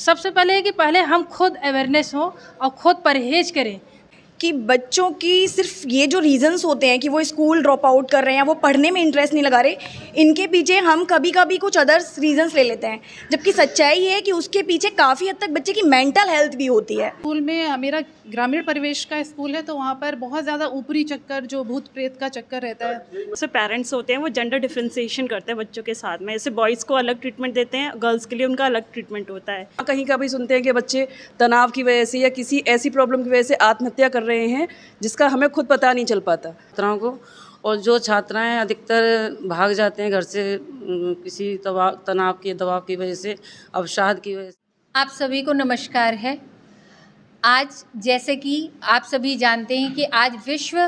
सबसे पहले है कि पहले हम खुद अवेयरनेस हो और खुद परहेज करें। कि बच्चों की सिर्फ ये जो रीज़न्स होते हैं कि वो स्कूल ड्रॉप आउट कर रहे हैं, वो पढ़ने में इंटरेस्ट नहीं लगा रहे, इनके पीछे हम कभी कभी कुछ अदर्स रीज़न्स ले लेते हैं, जबकि सच्चाई ये है कि उसके पीछे काफ़ी हद तक बच्चे की मेंटल हेल्थ भी होती है। स्कूल में मेरा ग्रामीण परिवेश का स्कूल है, तो वहाँ पर बहुत ज़्यादा ऊपरी चक्कर, जो भूत प्रेत का चक्कर रहता है। जैसे पेरेंट्स होते हैं वो जेंडर डिफरेंशिएशन करते हैं बच्चों के साथ में, जैसे बॉयज़ को अलग ट्रीटमेंट देते हैं, गर्ल्स के लिए उनका अलग ट्रीटमेंट होता है। कहीं का भी सुनते हैं कि बच्चे तनाव की वजह से या किसी ऐसी प्रॉब्लम की वजह से आत्महत्या कर रहे हैं जिसका हमें खुद पता नहीं चल पाता छात्राओं को। और जो छात्राएं अधिकतर भाग जाते हैं घर से किसी तनाव के दबाव की वजह से, अवसाद की वजह से। आप सभी को नमस्कार है। आज जैसे कि आप सभी जानते हैं कि आज विश्व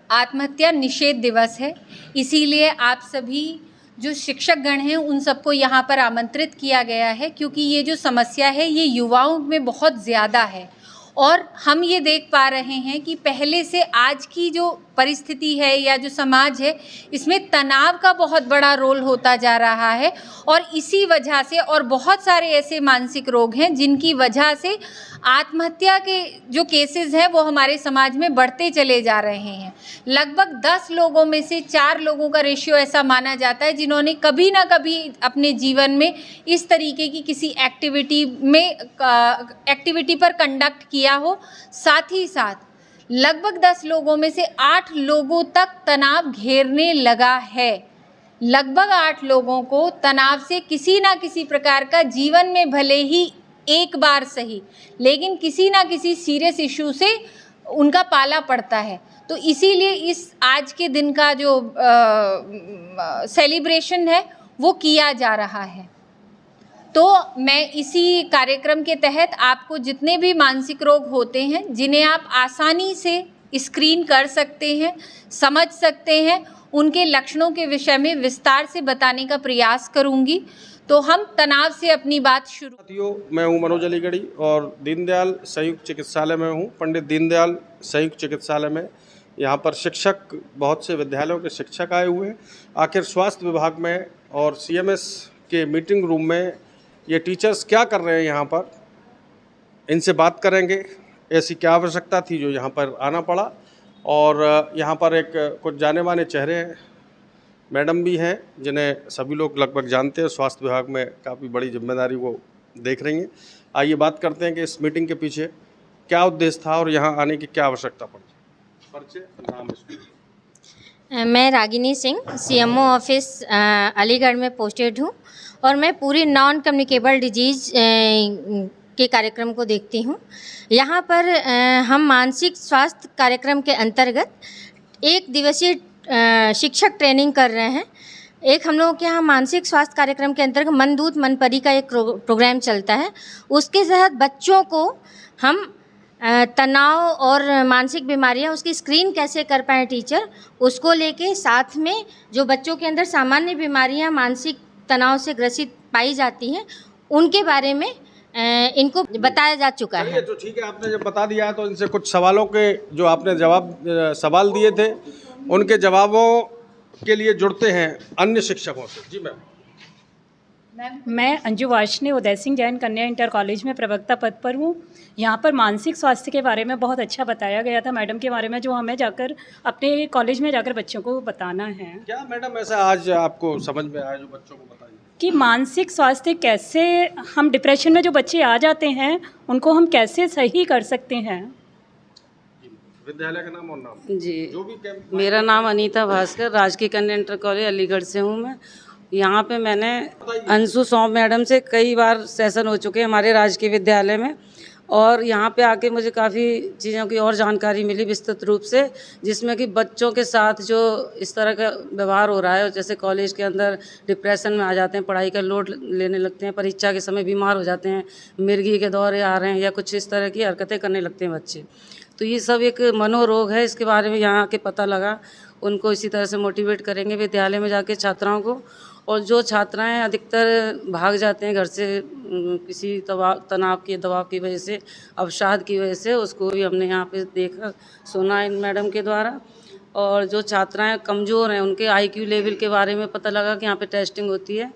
आत्महत्या निषेध दिवस है, इसीलिए आप सभी जो शिक्षक गण हैं उन सबको यहाँ पर आमंत्रित किया गया है, क्योंकि ये जो समस्या है ये युवाओं में बहुत ज़्यादा है और हम ये देख पा रहे हैं कि पहले से आज की जो परिस्थिति है या जो समाज है इसमें तनाव का बहुत बड़ा रोल होता जा रहा है और इसी वजह से और बहुत सारे ऐसे मानसिक रोग हैं जिनकी वजह से आत्महत्या के जो केसेस हैं वो हमारे समाज में बढ़ते चले जा रहे हैं। लगभग 10 लोगों में से 4 लोगों का रेशियो ऐसा माना जाता है जिन्होंने कभी ना कभी अपने जीवन में इस तरीके की किसी एक्टिविटी पर कंडक्ट किया हो। साथ ही साथ लगभग 10 लोगों में से 8 लोगों तक तनाव घेरने लगा है। लगभग 8 लोगों को तनाव से किसी ना किसी प्रकार का जीवन में भले ही एक बार सही, लेकिन किसी ना किसी सीरियस इशू से उनका पाला पड़ता है। तो इसीलिए इस आज के दिन का जो सेलिब्रेशन है वो किया जा रहा है। तो मैं इसी कार्यक्रम के तहत आपको जितने भी मानसिक रोग होते हैं जिन्हें आप आसानी से स्क्रीन कर सकते हैं, समझ सकते हैं, उनके लक्षणों के विषय में विस्तार से बताने का प्रयास करूंगी। तो हम तनाव से अपनी बात शुरू। साथियों, मैं हूं मनोज अलीगढ़ी और दीनदयाल संयुक्त चिकित्सालय में हूं, पंडित दीनदयाल संयुक्त चिकित्सालय में। यहां पर शिक्षक, बहुत से विद्यालयों के शिक्षक आए हुए हैं। आखिर स्वास्थ्य विभाग में और सीएमएस के मीटिंग रूम में ये टीचर्स क्या कर रहे हैं यहाँ पर, इनसे बात करेंगे। ऐसी क्या आवश्यकता थी जो यहाँ पर आना पड़ा। और यहाँ पर एक कुछ जाने माने चेहरे हैं, मैडम भी हैं जिन्हें सभी लोग लगभग जानते हैं। स्वास्थ्य विभाग में काफ़ी बड़ी जिम्मेदारी वो देख रही हैं। आइए बात करते हैं कि इस मीटिंग के पीछे क्या उद्देश्य था और यहाँ आने की क्या आवश्यकता पड़ी। परिचय, नाम, स्कूल। मैं रागिनी सिंह, सीएमओ ऑफिस अलीगढ़ में पोस्टेड हूँ और मैं पूरी नॉन कम्युनिकेबल डिजीज़ के कार्यक्रम को देखती हूँ। यहाँ पर हम मानसिक स्वास्थ्य कार्यक्रम के अंतर्गत 1 दिवसीय शिक्षक ट्रेनिंग कर रहे हैं। एक हम लोगों के यहाँ मानसिक स्वास्थ्य कार्यक्रम के अंतर्गत मनदूत मनपरी का एक प्रोग्राम चलता है। उसके तहत बच्चों को हम तनाव और मानसिक बीमारियाँ उसकी स्क्रीन कैसे कर पाएँ टीचर, उसको लेके साथ में जो बच्चों के अंदर सामान्य बीमारियाँ मानसिक तनाव से ग्रसित पाई जाती हैं उनके बारे में इनको बताया जा चुका है। तो ठीक है, आपने जब बता दिया है तो इनसे कुछ सवालों के जो आपने सवाल दिए थे उनके जवाबों के लिए जुड़ते हैं अन्य शिक्षकों से। जी मैम। मैं अंजू वाशनी उदय सिंह जैन कन्या इंटर कॉलेज में प्रवक्ता पद पर हूँ। यहाँ पर मानसिक स्वास्थ्य के बारे में बहुत अच्छा बताया गया था मैडम के बारे में, जो हमें जाकर अपने कॉलेज में जाकर बच्चों को बताना है। क्या मैडम ऐसा आज आपको समझ में आया जो बच्चों को बताइए कि मानसिक स्वास्थ्य कैसे, हम डिप्रेशन में जो बच्चे आ जाते हैं उनको हम कैसे सही कर सकते हैं। विद्यालय का नाम और नाम जी, जो भी मेरा नाम अनीता भास्कर, राजकीय कन्या इंटर कॉलेज अलीगढ़ से हूँ मैं। यहाँ पे मैंने अंशु सौंप मैडम से कई बार सेशन हो चुके हैं हमारे राजकीय विद्यालय में, और यहाँ पे आके मुझे काफ़ी चीज़ों की और जानकारी मिली विस्तृत रूप से, जिसमें कि बच्चों के साथ जो इस तरह का व्यवहार हो रहा है, जैसे कॉलेज के अंदर डिप्रेशन में आ जाते हैं, पढ़ाई का लोड लेने लगते हैं, परीक्षा के समय बीमार हो जाते हैं, मिर्गी के दौरे आ रहे हैं या कुछ इस तरह की हरकतें करने लगते हैं बच्चे। तो ये सब एक मनोरोग है, इसके बारे में यहाँ आके पता लगा। उनको इसी तरह से मोटिवेट करेंगे विद्यालय में जाके छात्राओं को। और जो छात्राएं अधिकतर भाग जाते हैं घर से किसी तनाव के दबाव की वजह से, अवसाद की वजह से, उसको भी हमने यहाँ पे देखा सुना इन मैडम के द्वारा। और जो छात्राएं कमज़ोर हैं उनके IQ लेवल के बारे में पता लगा कि यहाँ पे टेस्टिंग होती है।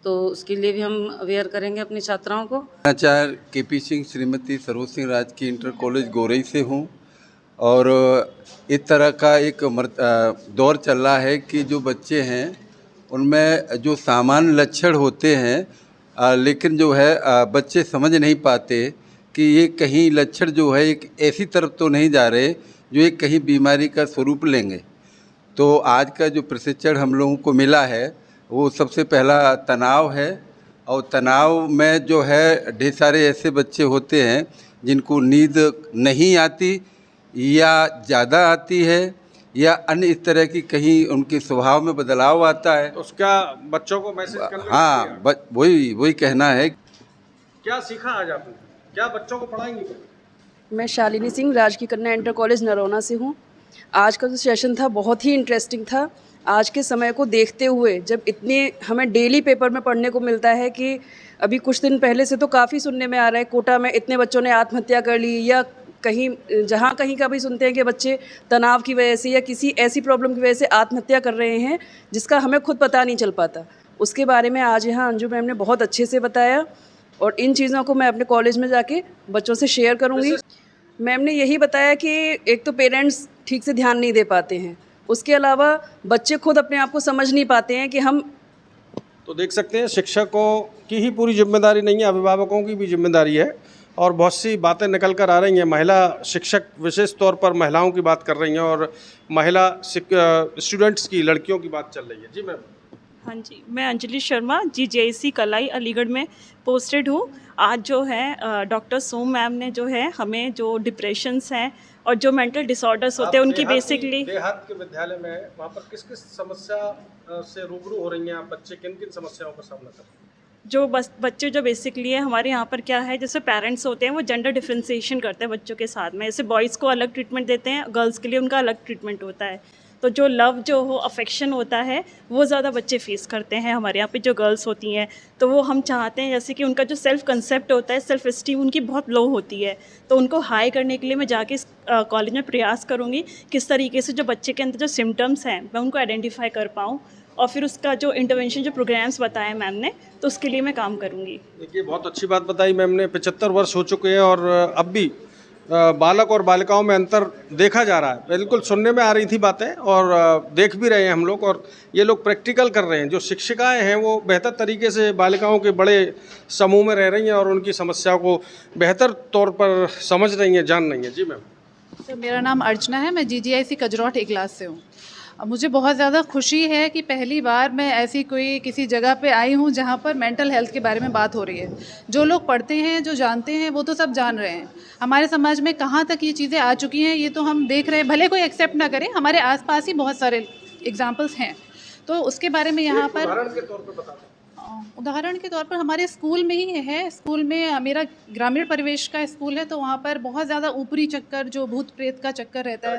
तो उसके लिए भी हम अवेयर करेंगे अपनी छात्राओं को। आचार्य केपी सिंह श्रीमती सरोज सिंह राजकीय इंटर कॉलेज गोरई से हूँ और इस तरह का एक दौर चल रहा है कि जो बच्चे हैं उनमें जो सामान्य लक्षण होते हैं लेकिन जो है बच्चे समझ नहीं पाते कि ये कहीं लक्षण जो है एक ऐसी तरफ तो नहीं जा रहे जो एक कहीं बीमारी का स्वरूप लेंगे। तो आज का जो प्रशिक्षण हम लोगों को मिला है वो सबसे पहला तनाव है और तनाव में जो है ढेर सारे ऐसे बच्चे होते हैं जिनको नींद नहीं आती या ज़्यादा आती है या अन्य इस तरह की कहीं उनके स्वभाव में बदलाव आता है। तो उसका बच्चों को मैसेज करना हाँ, वही कहना है। क्या सीखा आज आपने, क्या बच्चों को पढ़ाएंगे? मैं शालिनी सिंह राजकीय कन्या इंटर कॉलेज नरोना से हूँ। आज का जो सेशन था बहुत ही इंटरेस्टिंग था। आज के समय को देखते हुए जब इतने हमें डेली पेपर में पढ़ने को मिलता है कि अभी कुछ दिन पहले से तो काफ़ी सुनने में आ रहा है कोटा में इतने बच्चों ने आत्महत्या कर ली, या कहीं जहाँ कहीं का भी सुनते हैं कि बच्चे तनाव की वजह से या किसी ऐसी प्रॉब्लम की वजह से आत्महत्या कर रहे हैं जिसका हमें खुद पता नहीं चल पाता। उसके बारे में आज यहाँ अंजू मैम ने बहुत अच्छे से बताया और इन चीज़ों को मैं अपने कॉलेज में जाके बच्चों से शेयर करूँगी। मैम ने यही बताया कि एक तो पेरेंट्स ठीक से ध्यान नहीं दे पाते हैं, उसके अलावा बच्चे खुद अपने आप को समझ नहीं पाते हैं कि हम तो देख सकते हैं शिक्षकों की ही पूरी जिम्मेदारी नहीं है, अभिभावकों की भी जिम्मेदारी है और बहुत सी बातें निकल कर आ रही हैं। महिला शिक्षक विशेष तौर पर महिलाओं की बात कर रही हैं और महिला स्टूडेंट्स की, लड़कियों की बात चल रही है। जी मैम। हाँ जी, मैं अंजलि शर्मा GJIC कलाई अलीगढ़ में पोस्टेड हूँ। आज जो है डॉक्टर सोम मैम ने जो है हमें जो डिप्रेशंस हैं और जो मेंटल डिसऑर्डर्स होते हैं उनकी बेसिकली देहात के विद्यालय में वहाँ पर किस किस समस्या से रूबरू हो रही हैं आप? बच्चे किन किन समस्याओं का सामना कर रहे हैं? जो बच्चे जो बेसिकली है हमारे यहाँ पर क्या है, जैसे पेरेंट्स होते हैं वो जेंडर डिफ्रेंसिएशन करते हैं बच्चों के साथ में। जैसे बॉयज़ को अलग ट्रीटमेंट देते हैं, गर्ल्स के लिए उनका अलग ट्रीटमेंट होता है। तो जो लव जो हो अफेक्शन होता है वो ज़्यादा बच्चे फेस करते हैं हमारे यहाँ पे जो गर्ल्स होती हैं। तो वो हम चाहते हैं जैसे कि उनका जो सेल्फ़ कंसेप्ट होता है, सेल्फ़ एस्टीम उनकी बहुत लो होती है। तो उनको हाई करने के लिए मैं जाके इस कॉलेज में प्रयास करूँगी किस तरीके से जो बच्चे के अंदर जो सिम्टम्स हैं मैं उनको आइडेंटिफाई कर पाऊँ और फिर उसका जो इंटरवेंशन जो प्रोग्राम्स बताए मैम ने तो उसके लिए मैं काम करूँगी। देखिए बहुत अच्छी बात बताई मैम ने। 75 वर्ष हो चुके हैं और अब भी बालक और बालिकाओं में अंतर देखा जा रहा है। बिल्कुल सुनने में आ रही थी बातें और देख भी रहे हैं हम लोग और ये लोग प्रैक्टिकल कर रहे हैं। जो शिक्षिकाएं हैं वो बेहतर तरीके से बालिकाओं के बड़े समूह में रह रही हैं और उनकी समस्याओं को बेहतर तौर पर समझ रही हैं, जान रही हैं। जी मैम। तो मेरा नाम अर्चना है, मैं GJIC कजरौट ए क्लास से हूँ। मुझे बहुत ज़्यादा खुशी है कि पहली बार मैं ऐसी कोई किसी जगह पे आई हूँ जहाँ पर मेंटल हेल्थ के बारे में बात हो रही है। जो लोग पढ़ते हैं, जो जानते हैं, वो तो सब जान रहे हैं। हमारे समाज में कहाँ तक ये चीज़ें आ चुकी हैं ये तो हम देख रहे हैं, भले कोई एक्सेप्ट ना करे, हमारे आसपास ही बहुत सारे एग्जाम्पल्स हैं। तो उसके बारे में यहाँ पर उदाहरण के तौर पर हमारे स्कूल में ही है। स्कूल में मेरा ग्रामीण परिवेश का स्कूल है तो वहाँ पर बहुत ज़्यादा ऊपरी चक्कर, जो भूत प्रेत का चक्कर रहता है,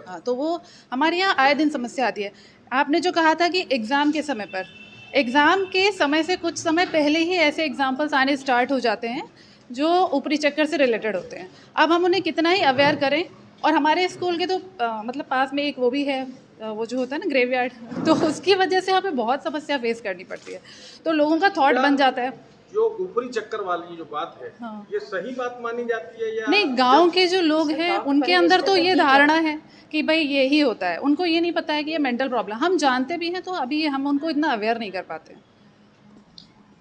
हाँ, तो वो हमारे यहाँ आए दिन समस्या आती है। आपने जो कहा था कि एग्ज़ाम के समय पर, एग्ज़ाम के समय से कुछ समय पहले ही ऐसे एग्जाम्पल्स आने स्टार्ट हो जाते हैं जो ऊपरी चक्कर से रिलेटेड होते हैं। अब हम उन्हें कितना ही अवेयर करें, और हमारे स्कूल के तो मतलब पास में एक वो भी है, वो जो होता है ना ग्रेवयार्ड, तो उसकी वजह से हमें बहुत समस्या फेस करनी पड़ती है। तो लोगों का थॉट बन जाता है। जो ऊपरी चक्कर वाली जो बात है, हाँ, ये सही बात मानी जाती है या नहीं? गांव के जो लोग हैं उनके अंदर तो ये धारणा है कि भाई ये ही होता है, उनको ये नहीं पता है कि ये मेंटल प्रॉब्लम। हम जानते भी हैं तो अभी हम उनको इतना अवेयर नहीं कर पाते।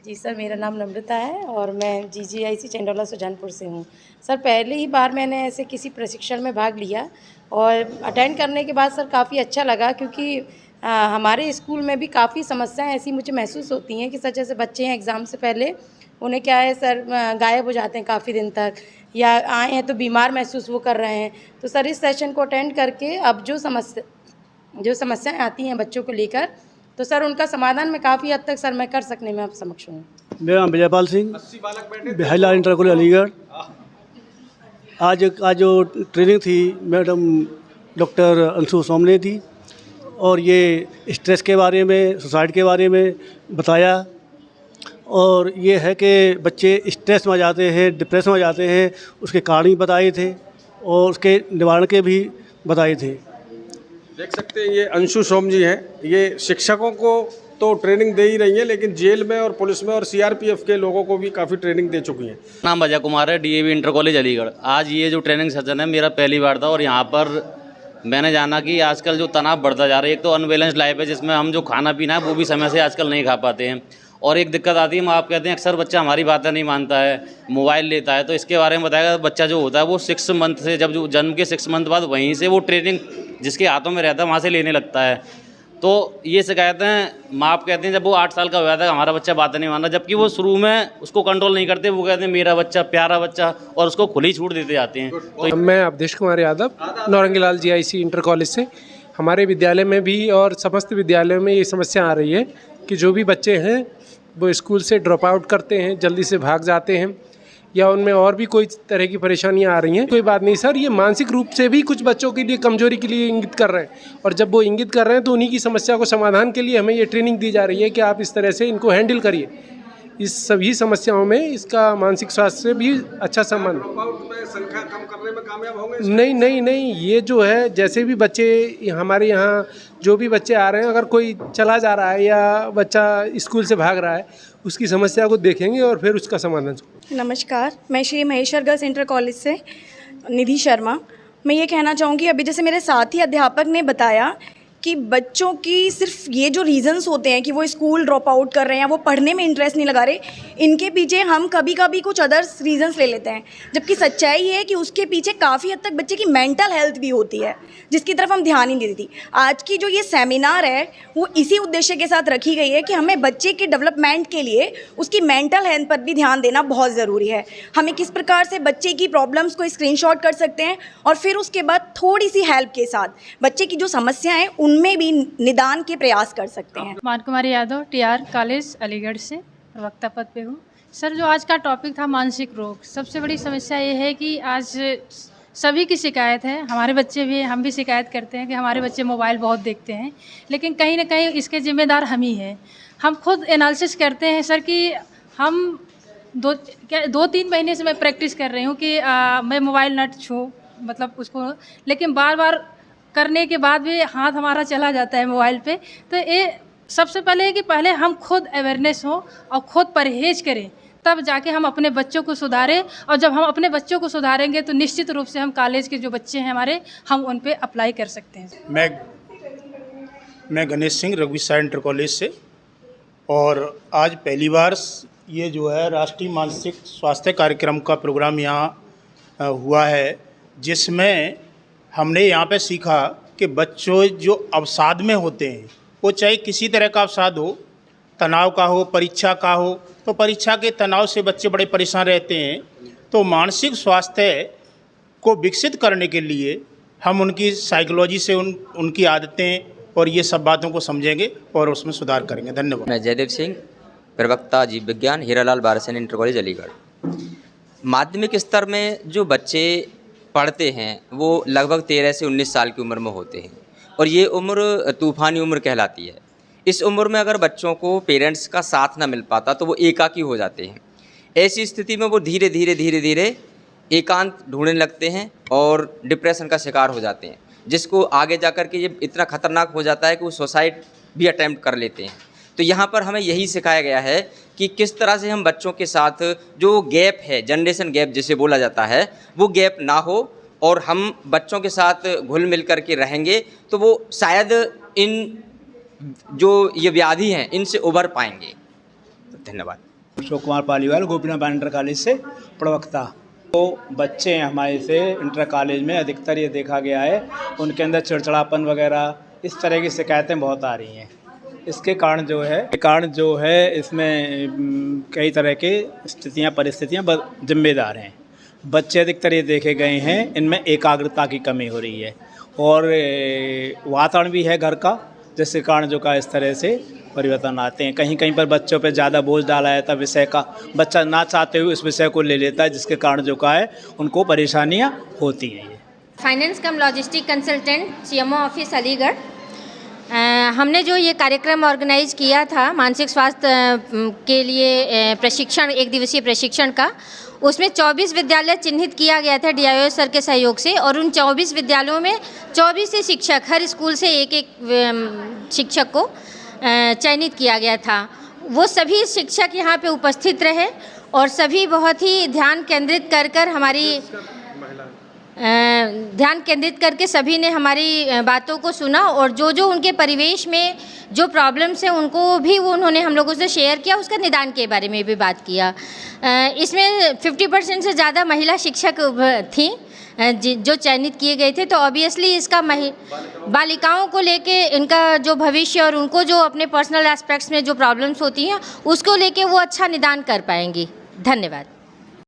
जी सर, मेरा नाम नम्रता है और मैं GJIC चंडोला सुजानपुर से हूँ। सर पहली ही बार मैंने ऐसे किसी प्रशिक्षण में भाग लिया और अटेंड करने के बाद सर काफ़ी अच्छा लगा, क्योंकि हमारे स्कूल में भी काफ़ी समस्याएं ऐसी मुझे महसूस होती हैं कि सच ऐसे बच्चे हैं एग्ज़ाम से पहले उन्हें क्या है सर गायब हो जाते हैं काफ़ी दिन तक, या आए हैं तो बीमार महसूस वो कर रहे हैं। तो सर इस सेशन को अटेंड करके अब जो समस्याएँ आती हैं बच्चों को लेकर, तो सर उनका समाधान मैं काफ़ी हद तक सर मैं कर सकने में आप समक्ष हूँ। मेरा नाम विजयपाल सिंह, बिहारीलाल इंटर कॉलेज अलीगढ़। आज जो ट्रेनिंग थी मैडम डॉक्टर अंशु सोम ने दी और ये स्ट्रेस के बारे में, सुसाइड के बारे में बताया। और ये है कि बच्चे स्ट्रेस में आ जाते हैं, डिप्रेशन में आ जाते हैं, उसके कारण भी बताए थे और उसके निवारण के भी बताए थे। देख सकते हैं ये अंशु सोम जी हैं। ये शिक्षकों को तो ट्रेनिंग दे ही रही हैं, लेकिन जेल में और पुलिस में और सीआरपीएफ के लोगों को भी काफ़ी ट्रेनिंग दे चुकी हैं। नाम अजय कुमार है, डीएवी इंटर कॉलेज अलीगढ़। आज ये जो ट्रेनिंग सेशन है मेरा पहली बार था और यहाँ पर मैंने जाना कि आजकल जो तनाव बढ़ता जा रहा है, एक तो अनबैलेंस लाइफ है जिसमें हम जो खाना पीना है वो भी समय से आजकल नहीं खा पाते हैं, और एक दिक्कत आती है, माँ आप कहते हैं अक्सर बच्चा हमारी बातें नहीं मानता है, मोबाइल लेता है। तो इसके बारे में बताएगा, बच्चा जो होता है वो 6 मंथ से, जब जो जन्म के 6 मंथ बाद वहीं से वो ट्रेनिंग जिसके हाथों में रहता है वहाँ से लेने लगता है। तो ये शिकायतें माँ आप कहते हैं जब वो 8 साल का हुआ था हमारा बच्चा बातें नहीं मानता, जबकि वो शुरू में उसको कंट्रोल नहीं करते, वो कहते हैं मेरा बच्चा प्यारा बच्चा, और उसको खुली छूट देते जाते हैं। तो मैं Awadhesh Kumar Yadav, Naurangilal GIC inter college से। हमारे विद्यालय में भी और समस्त विद्यालयों में ये समस्या आ रही है कि जो भी बच्चे हैं वो स्कूल से ड्रॉप आउट करते हैं, जल्दी से भाग जाते हैं, या उनमें और भी कोई तरह की परेशानियां आ रही हैं। कोई बात नहीं सर, ये मानसिक रूप से भी कुछ बच्चों के लिए कमजोरी के लिए इंगित कर रहे हैं, और जब वो इंगित कर रहे हैं तो उन्हीं की समस्या को समाधान के लिए हमें ये ट्रेनिंग दी जा रही है कि आप इस तरह से इनको हैंडल करिए। इस सभी समस्याओं में इसका मानसिक स्वास्थ्य से भी अच्छा संबंध। संख्या कम करने में कामयाब होंगे? नहीं, ये जो है जैसे भी बच्चे हमारे यहाँ जो भी बच्चे आ रहे हैं, अगर कोई चला जा रहा है या बच्चा स्कूल से भाग रहा है, उसकी समस्या को देखेंगे और फिर उसका समाधान। नमस्कार, मैं Shri Maheshwar girls inter college से निधि शर्मा। मैं ये कहना चाहूँगी, अभी जैसे मेरे साथी अध्यापक ने बताया कि बच्चों की सिर्फ ये जो रीज़न्स होते हैं कि वो स्कूल ड्रॉप आउट कर रहे हैं, वो पढ़ने में इंटरेस्ट नहीं लगा रहे, इनके पीछे हम कभी कभी कुछ अदर्स रीज़न्स ले लेते हैं, जबकि सच्चाई ये है कि उसके पीछे काफ़ी हद तक बच्चे की मेंटल हेल्थ भी होती है, जिसकी तरफ हम ध्यान ही नहीं देती। आज की जो ये सेमिनार है वो इसी उद्देश्य के साथ रखी गई है कि हमें बच्चे के डेवलपमेंट के लिए उसकी मेंटल हेल्थ पर भी ध्यान देना बहुत ज़रूरी है। हमें किस प्रकार से बच्चे की प्रॉब्लम्स को स्क्रीनशॉट कर सकते हैं और फिर उसके बाद थोड़ी सी हेल्प के साथ बच्चे की जो समस्याएं हैं उनमें भी निदान के प्रयास कर सकते हैं। मान कुमारी यादव, टीआर कॉलेज अलीगढ़ से प्रवक्ता पद पे हूँ। सर, जो आज का टॉपिक था मानसिक रोग, सबसे बड़ी समस्या ये है कि आज सभी की शिकायत है, हमारे बच्चे भी, हम भी शिकायत करते हैं कि हमारे बच्चे मोबाइल बहुत देखते हैं, लेकिन कहीं ना कहीं इसके जिम्मेदार हम ही हैं। हम खुद एनालिसिस करते हैं सर कि हम 2-3 महीने से मैं प्रैक्टिस कर रही हूँ कि मैं मोबाइल न छूँ, मतलब उसको, लेकिन बार बार करने के बाद भी हाथ हमारा चला जाता है मोबाइल पे। तो ये सबसे पहले है कि पहले हम खुद अवेयरनेस हो और खुद परहेज करें, तब जाके हम अपने बच्चों को सुधारें, और जब हम अपने बच्चों को सुधारेंगे तो निश्चित रूप से हम कॉलेज के जो बच्चे हैं हमारे, हम उन पे अप्लाई कर सकते हैं। मैं गणेश सिंह, रघुवीर इंटर कॉलेज से, और आज पहली बार ये जो है राष्ट्रीय मानसिक स्वास्थ्य कार्यक्रम का प्रोग्राम यहाँ हुआ है, जिसमें हमने यहाँ पे सीखा कि बच्चों जो अवसाद में होते हैं, वो चाहे किसी तरह का अवसाद हो, तनाव का हो, परीक्षा का हो, तो परीक्षा के तनाव से बच्चे बड़े परेशान रहते हैं। तो मानसिक स्वास्थ्य को विकसित करने के लिए हम उनकी साइकोलॉजी से उनकी आदतें और ये सब बातों को समझेंगे और उसमें सुधार करेंगे। धन्यवाद। मैं जयदेव सिंह, प्रवक्ता जीव विज्ञान, हीरालाल बारसन इंटर कॉलेज अलीगढ़। माध्यमिक स्तर में जो बच्चे पढ़ते हैं वो लगभग 13 से 19 साल की उम्र में होते हैं, और ये उम्र तूफ़ानी उम्र कहलाती है। इस उम्र में अगर बच्चों को पेरेंट्स का साथ ना मिल पाता तो वो एकाकी हो जाते हैं। ऐसी स्थिति में वो धीरे धीरे एकांत ढूंढने लगते हैं और डिप्रेशन का शिकार हो जाते हैं, जिसको आगे जा कर के ये इतना ख़तरनाक हो जाता है कि वो सुसाइड भी अटैम्प्ट कर लेते हैं। तो यहाँ पर हमें यही सिखाया गया है कि किस तरह से हम बच्चों के साथ जो गैप है, जनरेशन गैप जिसे बोला जाता है, वो गैप ना हो, और हम बच्चों के साथ घुल मिल कर के रहेंगे तो वो शायद इन जो ये व्याधि हैं इनसे उबर पाएंगे। धन्यवाद। अशोक कुमार पालीवाल, गोपीनाथ इंटर कॉलेज से प्रवक्ता। तो बच्चे हैं हमारे से इंटर कॉलेज में, अधिकतर ये देखा गया है उनके अंदर चिड़चिड़ापन वगैरह इस तरह की शिकायतें बहुत आ रही हैं। इसके कारण जो है इसमें कई तरह के स्थितियाँ परिस्थितियाँ जिम्मेदार हैं। बच्चे अधिकतर ये देखे गए हैं इनमें एकाग्रता की कमी हो रही है, और वातावरण भी है घर का, जिसके कारण जो का इस तरह से परिवर्तन आते हैं। कहीं कहीं पर बच्चों पे ज़्यादा बोझ डाला जाता है, विषय का बच्चा ना चाहते हुए उस विषय को ले लेता है, जिसके कारण जो का है उनको परेशानियाँ होती हैं। Finance cum logistic consultant, CMO office Aligarh. हमने जो ये कार्यक्रम ऑर्गेनाइज किया था मानसिक स्वास्थ्य के लिए प्रशिक्षण, 1 दिवसीय प्रशिक्षण का, उसमें 24 विद्यालय चिन्हित किया गया था डीआईओ सर के सहयोग से, और उन 24 विद्यालयों में 24 से शिक्षक, हर स्कूल से एक शिक्षक को चयनित किया गया था। वो सभी शिक्षक यहाँ पे उपस्थित रहे और सभी बहुत ही ध्यान केंद्रित कर हमारी ध्यान केंद्रित करके सभी ने हमारी बातों को सुना और जो उनके परिवेश में जो प्रॉब्लम्स हैं उनको भी वो उन्होंने हम लोगों से शेयर किया, उसका निदान के बारे में भी बात किया। इसमें 50% से ज़्यादा महिला शिक्षक थीं जो चयनित किए गए थे, तो ऑब्वियसली इसका बालिकाओं को लेके इनका जो भविष्य और उनको जो अपने पर्सनल एस्पेक्ट्स में जो प्रॉब्लम्स होती हैं उसको लेके वो अच्छा निदान कर पाएंगी। धन्यवाद।